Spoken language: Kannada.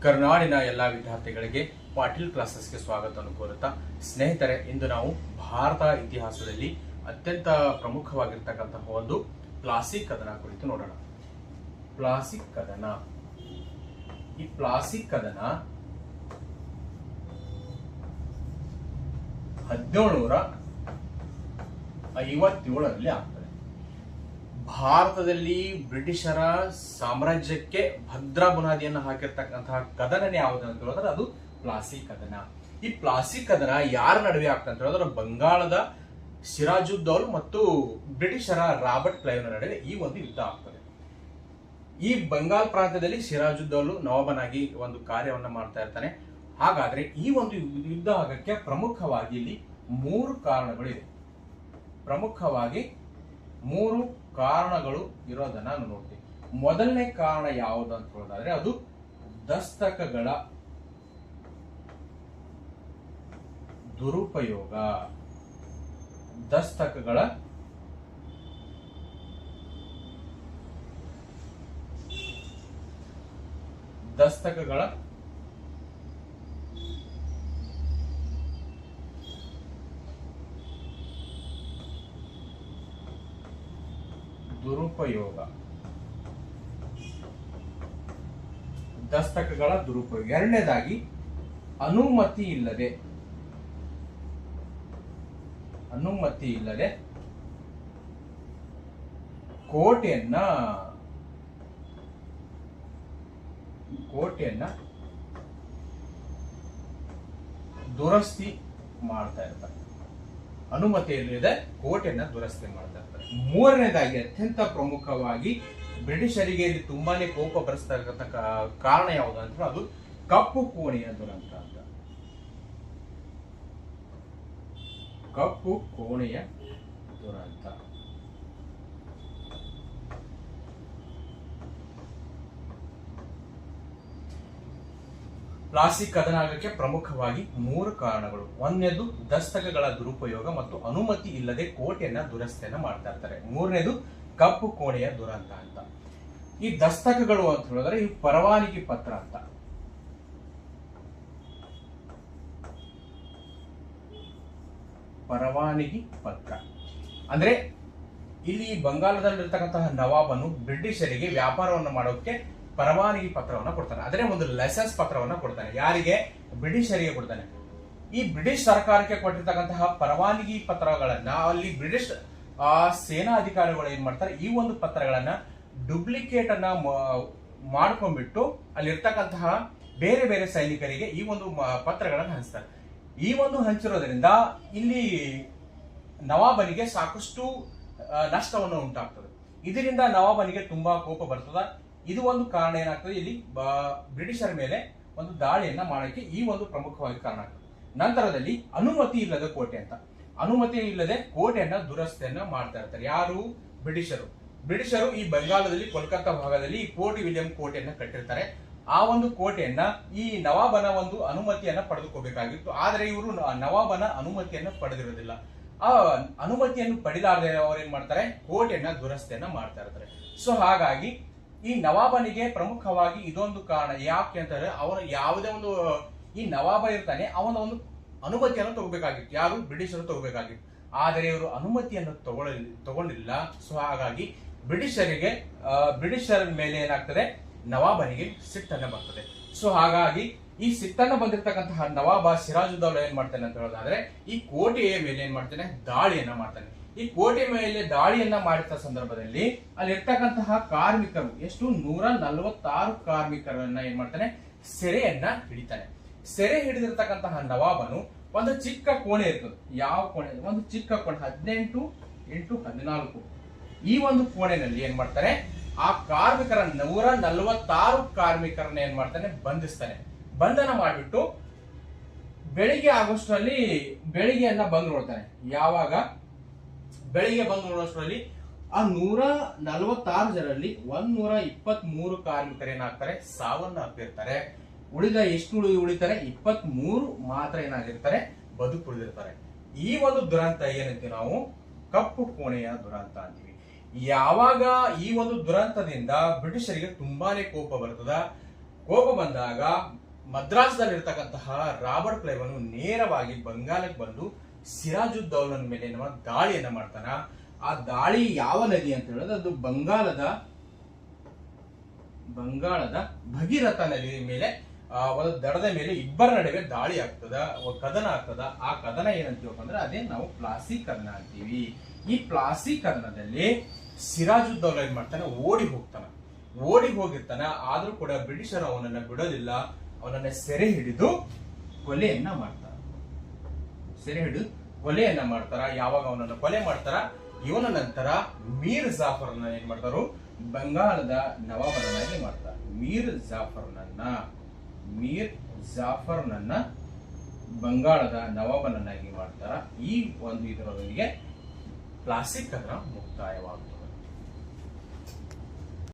ಕರ್ನಾಡಿನ ಎಲ್ಲ ವಿದ್ಯಾರ್ಥಿಗಳಿಗೆ ಪಾಟೀಲ್ ಕ್ಲಾಸಸ್ಗೆ ಸ್ವಾಗತವನ್ನು ಕೋರುತ್ತಾ ಸ್ನೇಹಿತರೆ, ಇಂದು ನಾವು ಭಾರತ ಇತಿಹಾಸದಲ್ಲಿ ಅತ್ಯಂತ ಪ್ರಮುಖವಾಗಿರ್ತಕ್ಕಂತಹ ಒಂದು ಪ್ಲಾಸಿ ಕದನ ಕುರಿತು ನೋಡೋಣ. ಪ್ಲಾಸಿ ಕದನ. ಈ ಪ್ಲಾಸಿ ಕದನ 1757ರಲ್ಲಿ ಆಗ್ತದೆ. ಭಾರತದಲ್ಲಿ ಬ್ರಿಟಿಷರ ಸಾಮ್ರಾಜ್ಯಕ್ಕೆ ಭದ್ರ ಬುನಾದಿಯನ್ನು ಹಾಕಿರ್ತಕ್ಕಂತಹ ಕದನ ಯಾವುದು ಅಂತ ಹೇಳಿದ್ರೆ ಅದು ಪ್ಲಾಸಿ ಕದನ. ಈ ಪ್ಲಾಸಿ ಕದನ ಯಾರ ನಡುವೆ ಆಗ್ತದೆ ಅಂತ ಹೇಳಿದ್ರೆ ಬಂಗಾಳದ ಸಿರಾಜುದ್ದೌಲ್ ಮತ್ತು ಬ್ರಿಟಿಷರ ರಾಬರ್ಟ್ ಕ್ಲೈವ್ನ ನಡುವೆ ಈ ಒಂದು ಯುದ್ಧ ಆಗ್ತದೆ. ಈ ಬಂಗಾಲ್ ಪ್ರಾಂತ್ಯದಲ್ಲಿ ಸಿರಾಜುದ್ದೌಲ್ ನವಾಬನಾಗಿ ಒಂದು ಕಾರ್ಯವನ್ನ ಮಾಡ್ತಾ ಇರ್ತಾನೆ. ಹಾಗಾದ್ರೆ ಈ ಒಂದು ಯುದ್ಧ ಆಗಕ್ಕೆ ಪ್ರಮುಖವಾಗಿ ಇಲ್ಲಿ 3 ಕಾರಣಗಳಿವೆ. ಪ್ರಮುಖವಾಗಿ 3 ಕಾರಣಗಳು ಇರೋದನ್ನ ನಾವು ನೋಡ್ತೀವಿ. ಮೊದಲನೇ ಕಾರಣ ಯಾವುದು ಅಂತ ಹೇಳೋದಾದ್ರೆ ಅದು ದಸ್ತಕಗಳ ದುರುಪಯೋಗ. ದಸ್ತಕಗಳ ದುರುಪಯೋಗ. ದಸ್ತಕಗಳ ದುರುಪಯೋಗ. ಎರಡನೇದಾಗಿ ಅನುಮತಿ ಇಲ್ಲದೆ ಕೋಟೆಯನ್ನ ದುರಸ್ತಿ ಮಾಡ್ತಾ ಇರ್ತಾರೆ. ಅನುಮತಿ ಇಲ್ಲದೆ ಕೋಟೆಯನ್ನ ದುರಸ್ತಿ ಮಾಡ್ತಾ ಇರ್ತಾರೆ. ಮೂರನೇದಾಗಿ ಅತ್ಯಂತ ಪ್ರಮುಖವಾಗಿ ಬ್ರಿಟಿಷರಿಗೆ ಇಲ್ಲಿ ತುಂಬಾನೇ ಕೋಪ ಬರೆಸ್ತಕ್ಕಂಥ ಕಾರಣ ಯಾವುದು ಅಂದ್ರೆ ಅದು ಕಪ್ಪು ಕೋಣೆಯ ದುರಂತ ಅಂತ. ಕಪ್ಪು ಕೋಣೆಯ ದುರಂತ. ಪ್ಲಾಸಿ ಕದನ ಆಗಕ್ಕೆ ಪ್ರಮುಖವಾಗಿ 3 ಕಾರಣಗಳು. ಒಂದನೇದು ದಸ್ತಕಗಳ ದುರುಪಯೋಗ ಮತ್ತು ಅನುಮತಿ ಇಲ್ಲದೆ ಕೋಟೆಯನ್ನ ದುರಸ್ತಿಯನ್ನ ಮಾಡ್ತಾ ಇರ್ತಾರೆ. ಮೂರನೇದು ಕಪ್ಪು ಕೋಣೆಯ ದುರಂತ ಅಂತ. ಈ ದಸ್ತಕಗಳು ಅಂತ ಹೇಳಿದ್ರೆ ಈ ಪರವಾನಗಿ ಪತ್ರ ಅಂತ. ಪರವಾನಗಿ ಪತ್ರ ಅಂದ್ರೆ ಇಲ್ಲಿ ಬಂಗಾಳದಲ್ಲಿರ್ತಕ್ಕಂತಹ ನವಾಬನು ಬ್ರಿಟಿಷರಿಗೆ ವ್ಯಾಪಾರವನ್ನು ಮಾಡೋಕೆ ಪರವಾನಗಿ ಪತ್ರವನ್ನ ಕೊಡ್ತಾನೆ. ಅದರ ಒಂದು ಲೈಸೆನ್ಸ್ ಪತ್ರವನ್ನ ಕೊಡ್ತಾನೆ. ಯಾರಿಗೆ? ಬ್ರಿಟಿಷರಿಗೆ ಕೊಡ್ತಾನೆ. ಈ ಬ್ರಿಟಿಷ್ ಸರ್ಕಾರಕ್ಕೆ ಕೊಟ್ಟಿರ್ತಕ್ಕಂತಹ ಪರವಾನಗಿ ಪತ್ರಗಳನ್ನ ಅಲ್ಲಿ ಬ್ರಿಟಿಷ್ ಸೇನಾ ಅಧಿಕಾರಿಗಳು ಏನ್ ಮಾಡ್ತಾರೆ, ಈ ಒಂದು ಪತ್ರಗಳನ್ನ ಡುಪ್ಲಿಕೇಟ್ ಅನ್ನ ಮಾಡ್ಕೊಂಡ್ಬಿಟ್ಟು ಅಲ್ಲಿರ್ತಕ್ಕಂತಹ ಬೇರೆ ಬೇರೆ ಸೈನಿಕರಿಗೆ ಈ ಒಂದು ಪತ್ರಗಳನ್ನು ಹಂಚ್ತಾರೆ. ಈ ಒಂದು ಹಂಚಿರೋದ್ರಿಂದ ಇಲ್ಲಿ ನವಾಬನಿಗೆ ಸಾಕಷ್ಟು ನಷ್ಟವನ್ನು ಉಂಟಾಗ್ತದೆ. ಇದರಿಂದ ನವಾಬನಿಗೆ ತುಂಬಾ ಕೋಪ ಬರ್ತದ. ಇದು ಒಂದು ಕಾರಣ ಏನಾಗ್ತದೆ, ಇಲ್ಲಿ ಬ್ರಿಟಿಷರ ಮೇಲೆ ಒಂದು ದಾಳಿಯನ್ನ ಮಾಡಕ್ಕೆ ಈ ಒಂದು ಪ್ರಮುಖವಾಗಿ ಕಾರಣ ಆಗ್ತದೆ. ನಂತರದಲ್ಲಿ ಅನುಮತಿ ಇಲ್ಲದ ಕೋಟೆ ಅಂತ. ಅನುಮತಿ ಇಲ್ಲದೆ ಕೋಟೆಯನ್ನ ದುರಸ್ತಿಯನ್ನ ಮಾಡ್ತಾ ಇರ್ತಾರೆ. ಯಾರು? ಬ್ರಿಟಿಷರು ಈ ಬಂಗಾಳದಲ್ಲಿ ಕೋಲ್ಕತ್ತಾ ಭಾಗದಲ್ಲಿ ಈ ಫೋರ್ಟ್ ವಿಲಿಯಂ ಕೋಟೆಯನ್ನ ಕಟ್ಟಿರ್ತಾರೆ. ಆ ಒಂದು ಕೋಟೆಯನ್ನ ಈ ನವಾಬನ ಒಂದು ಅನುಮತಿಯನ್ನ ಪಡೆದುಕೋಬೇಕಾಗಿತ್ತು. ಆದ್ರೆ ಇವರು ನವಾಬನ ಅನುಮತಿಯನ್ನ ಪಡೆದಿರೋದಿಲ್ಲ. ಆ ಅನುಮತಿಯನ್ನು ಪಡೆಲಾರದೆ ಅವ್ರು ಏನ್ ಮಾಡ್ತಾರೆ, ಕೋಟೆಯನ್ನ ದುರಸ್ತಿಯನ್ನ ಮಾಡ್ತಾ ಇರ್ತಾರೆ. ಸೊ ಹಾಗಾಗಿ ಈ ನವಾಬನಿಗೆ ಪ್ರಮುಖವಾಗಿ ಇದೊಂದು ಕಾರಣ. ಯಾಕೆ ಅಂತಂದ್ರೆ ಅವನು ಯಾವುದೇ ಒಂದು ಈ ನವಾಬ ಇರ್ತಾನೆ, ಅವನ ಒಂದು ಅನುಮತಿಯನ್ನು ತಗೋಬೇಕಾಗಿತ್ತು. ಯಾರು? ಬ್ರಿಟಿಷರು ತಗೋಬೇಕಾಗಿತ್ತು. ಆದರೆ ಇವರು ಅನುಮತಿಯನ್ನು ತಗೊಂಡಿಲ್ಲ. ಸೊ ಹಾಗಾಗಿ ಬ್ರಿಟಿಷರ ಮೇಲೆ ಏನಾಗ್ತದೆ, ನವಾಬನಿಗೆ ಸಿಟ್ಟನ್ನ ಬರ್ತದೆ. ಸೊ ಹಾಗಾಗಿ ಈ ಸಿಟ್ಟನ್ನ ಬಂದಿರತಕ್ಕಂತಹ ನವಾಬ ಸಿರಾಜುದ್ದೌಲ ಏನ್ ಮಾಡ್ತಾನೆ ಅಂತ ಹೇಳೋದಾದ್ರೆ ಈ ಕೋಟೆಯ ಮೇಲೆ ಏನ್ ಮಾಡ್ತಾನೆ, ದಾಳಿಯನ್ನ ಮಾಡ್ತಾನೆ. ಈ ಕೋಟೆ ಮೇಲೆ ದಾಳಿಯನ್ನ ಮಾಡಿದ ಸಂದರ್ಭದಲ್ಲಿ ಅಲ್ಲಿ ಇರ್ತಕ್ಕಂತಹ ಕಾರ್ಮಿಕರು ಎಷ್ಟು 146 ಕಾರ್ಮಿಕರನ್ನ ಏನ್ ಮಾಡ್ತಾನೆ, ಸೆರೆಯನ್ನ ಹಿಡಿತಾನೆ. ಸೆರೆ ಹಿಡಿದಿರ್ತಕ್ಕಂತಹ ನವಾಬನು ಒಂದು ಚಿಕ್ಕ ಕೋಣೆ ಇರ್ತದೆ. ಯಾವ ಕೋಣೆ? ಒಂದು ಚಿಕ್ಕ ಕೋಣೆ 18x14. ಈ ಒಂದು ಕೋಣೆನಲ್ಲಿ ಏನ್ ಮಾಡ್ತಾನೆ, ಆ ಕಾರ್ಮಿಕರ 146 ಕಾರ್ಮಿಕರನ್ನ ಏನ್ ಮಾಡ್ತಾನೆ, ಬಂಧಿಸ್ತಾನೆ. ಬಂಧನ ಮಾಡಿಬಿಟ್ಟು ಬೆಳಿಗ್ಗೆ ಆಗೋಷ್ಟರಲ್ಲಿ ಬೆಳಿಗ್ಗೆಯನ್ನ ಬಂದು ನೋಡ್ತಾನೆ. ಯಾವಾಗ? ಬೆಳಿಗ್ಗೆ ಬಂದು ನೋಡೋಷ್ಟರಲ್ಲಿ ಆ 146 ಜನರಲ್ಲಿ 123 ಕಾರ್ಮಿಕರು ಏನಾಗ್ತಾರೆ, ಸಾವನ್ನ ಅಪ್ಪಿರ್ತಾರೆ. ಉಳಿದ ಎಷ್ಟು ಉಳಿತಾರೆ? 23 ಮಾತ್ರ ಏನಾಗಿರ್ತಾರೆ, ಬದುಕುಳಿದಿರ್ತಾರೆ. ಈ ಒಂದು ದುರಂತ ಏನಂತೀವಿ ನಾವು, ಕಪ್ಪು ಕೋಣೆಯ ದುರಂತ ಅಂತೀವಿ. ಯಾವಾಗ ಈ ಒಂದು ದುರಂತದಿಂದ ಬ್ರಿಟಿಷರಿಗೆ ತುಂಬಾನೇ ಕೋಪ ಬರ್ತದ, ಹೋಗು ಬಂದಾಗ ಮದ್ರಾಸ್ದಲ್ಲಿರ್ತಕ್ಕಂತಹ ರಾಬರ್ಟ್ ಕ್ಲೈವನು ನೇರವಾಗಿ ಬಂಗಾಲಕ್ಕೆ ಬಂದು ಸಿರಾಜುದ್ದೌಲನ ಮೇಲೆ ದಾಳಿಯನ್ನ ಮಾಡ್ತಾನ. ಆ ದಾಳಿ ಯಾವ ನದಿ ಅಂತ ಹೇಳಿದ್ರೆ ಅದು ಬಂಗಾಳದ ಭಗೀರಥ ನದಿ ಮೇಲೆ ಒಂದು ದಡದ ಮೇಲೆ ಇಬ್ಬರ ನಡುವೆ ದಾಳಿ ಆಗ್ತದ, ಕದನ ಆಗ್ತದ. ಆ ಕದನ ಏನಂತೀವಪ್ಪ ಅಂದ್ರೆ ಅದೇ ನಾವು ಪ್ಲಾಸಿ ಕದನ ಅಂತೀವಿ. ಈ ಪ್ಲಾಸಿ ಕದನದಲ್ಲಿ ಸಿರಾಜುದ್ದೌಲ ಏನ್ ಮಾಡ್ತಾನೆ, ಓಡಿ ಹೋಗಿರ್ತಾನ. ಆದ್ರೂ ಕೂಡ ಬ್ರಿಟಿಷರು ಅವನನ್ನ ಬಿಡೋದಿಲ್ಲ, ಅವನನ್ನ ಸೆರೆ ಹಿಡಿದು ಕೊಲೆಯನ್ನ ಮಾಡ್ತಾರ. ಯಾವಾಗ ಅವನನ್ನ ಕೊಲೆ ಮಾಡ್ತಾರ, ಇವನ ನಂತರ ಮೀರ್ ಜಾಫರ್ನ ಏನ್ ಮಾಡ್ತಾರು, ಬಂಗಾಳದ ನವಾಬನನ್ನಾಗಿ ಮಾಡ್ತಾರ. ಮೀರ್ ಜಾಫರ್ನನ್ನ ಬಂಗಾಳದ ನವಾಬನನ್ನಾಗಿ ಮಾಡ್ತಾರ. ಈ ಒಂದು ಇದರೊಂದಿಗೆ ಪ್ಲಾಸಿ ಕದನ ಮುಕ್ತಾಯವಾಗುತ್ತೆ.